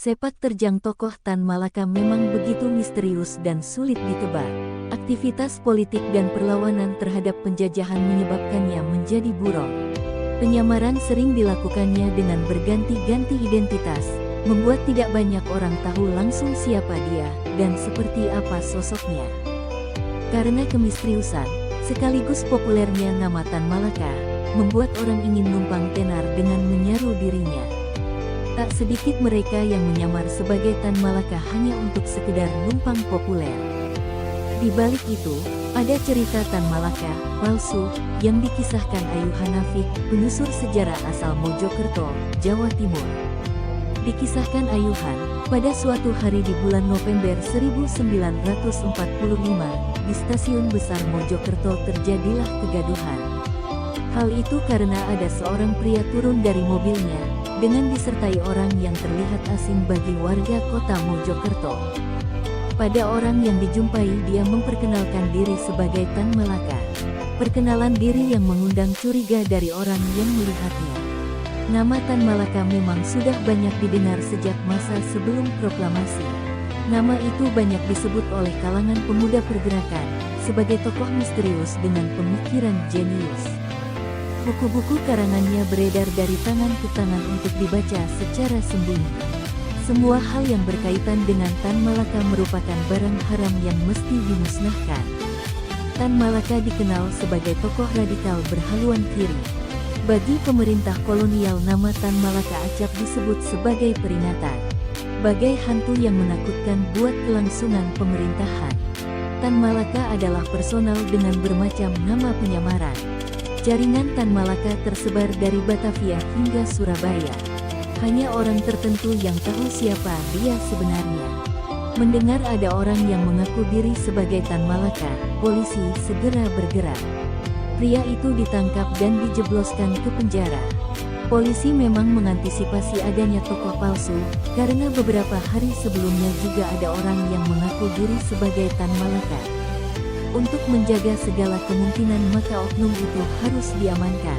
Sepak terjang tokoh Tan Malaka memang begitu misterius dan sulit ditebak. Aktivitas politik dan perlawanan terhadap penjajahan menyebabkannya menjadi buron. Penyamaran sering dilakukannya dengan berganti-ganti identitas, membuat tidak banyak orang tahu langsung siapa dia dan seperti apa sosoknya. Karena kemisteriusan, sekaligus populernya nama Tan Malaka, membuat orang ingin numpang tenar dengan menyaru dirinya. Tak sedikit mereka yang menyamar sebagai Tan Malaka hanya untuk sekedar numpang populer. Di balik itu, ada cerita Tan Malaka palsu yang dikisahkan Ayu Hanafik, penyusur sejarah asal Mojokerto, Jawa Timur. Dikisahkan Ayuhan, pada suatu hari di bulan November 1945, di stasiun besar Mojokerto terjadilah kegaduhan. Hal itu karena ada seorang pria turun dari mobilnya, dengan disertai orang yang terlihat asing bagi warga kota Mojokerto. Pada orang yang dijumpai dia memperkenalkan diri sebagai Tan Malaka. Perkenalan diri yang mengundang curiga dari orang yang melihatnya. Nama Tan Malaka memang sudah banyak didengar sejak masa sebelum proklamasi. Nama itu banyak disebut oleh kalangan pemuda pergerakan, sebagai tokoh misterius dengan pemikiran jenius. Buku-buku karangannya beredar dari tangan ke tangan untuk dibaca secara sembunyi. Semua hal yang berkaitan dengan Tan Malaka merupakan barang haram yang mesti dimusnahkan. Tan Malaka dikenal sebagai tokoh radikal berhaluan kiri. Bagi pemerintah kolonial nama Tan Malaka acap disebut sebagai peringatan. Bagai hantu yang menakutkan buat kelangsungan pemerintahan. Tan Malaka adalah personal dengan bermacam nama penyamaran. Jaringan Tan Malaka tersebar dari Batavia hingga Surabaya. Hanya orang tertentu yang tahu siapa dia sebenarnya. Mendengar ada orang yang mengaku diri sebagai Tan Malaka, polisi segera bergerak. Pria itu ditangkap dan dijebloskan ke penjara. Polisi memang mengantisipasi adanya tokoh palsu, karena beberapa hari sebelumnya juga ada orang yang mengaku diri sebagai Tan Malaka. Untuk menjaga segala kemungkinan maka oknum itu harus diamankan.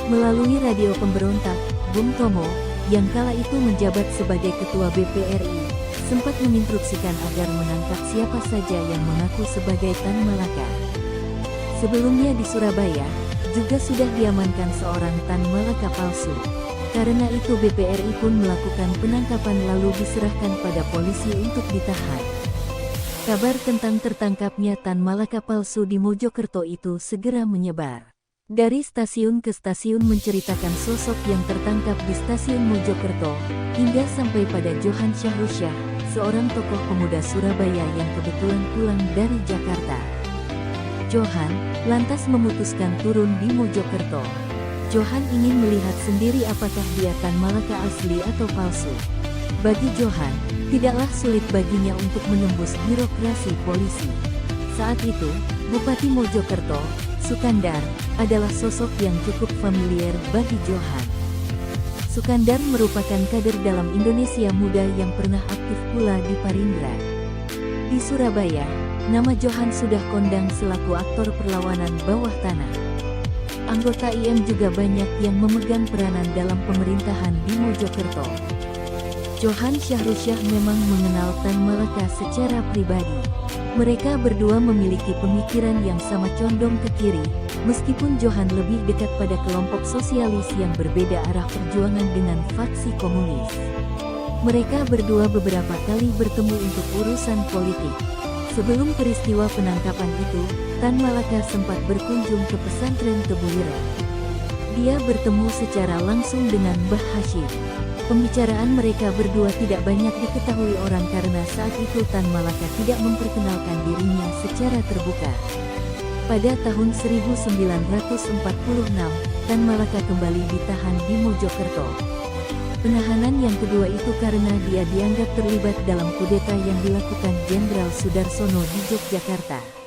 Melalui radio pemberontak, Bung Tomo, yang kala itu menjabat sebagai ketua BPRI, sempat menginstruksikan agar menangkap siapa saja yang mengaku sebagai Tan Malaka. Sebelumnya di Surabaya, juga sudah diamankan seorang Tan Malaka palsu. Karena itu BPRI pun melakukan penangkapan lalu diserahkan pada polisi untuk ditahan. Kabar tentang tertangkapnya Tan Malaka palsu di Mojokerto itu segera menyebar. Dari stasiun ke stasiun menceritakan sosok yang tertangkap di stasiun Mojokerto, hingga sampai pada Johan Syahrusyah, seorang tokoh pemuda Surabaya yang kebetulan pulang dari Jakarta. Johan lantas memutuskan turun di Mojokerto. Johan ingin melihat sendiri apakah dia Tan Malaka asli atau palsu. Bagi Johan, tidaklah sulit baginya untuk menembus birokrasi polisi. Saat itu, Bupati Mojokerto, Sukandar, adalah sosok yang cukup familiar bagi Johan. Sukandar merupakan kader dalam Indonesia Muda yang pernah aktif pula di Parindra. Di Surabaya, nama Johan sudah kondang selaku aktor perlawanan bawah tanah. Anggota IM juga banyak yang memegang peranan dalam pemerintahan di Mojokerto. Johan Syahrusyah memang mengenal Tan Malaka secara pribadi. Mereka berdua memiliki pemikiran yang sama condong ke kiri, meskipun Johan lebih dekat pada kelompok sosialis yang berbeda arah perjuangan dengan faksi komunis. Mereka berdua beberapa kali bertemu untuk urusan politik. Sebelum peristiwa penangkapan itu, Tan Malaka sempat berkunjung ke pesantren Tebuireng. Dia bertemu secara langsung dengan Mbah Hashim. Pembicaraan mereka berdua tidak banyak diketahui orang karena saat itu Tan Malaka tidak memperkenalkan dirinya secara terbuka. Pada tahun 1946, Tan Malaka kembali ditahan di Mojokerto. Penahanan yang kedua itu karena dia dianggap terlibat dalam kudeta yang dilakukan Jenderal Sudarsono di Yogyakarta.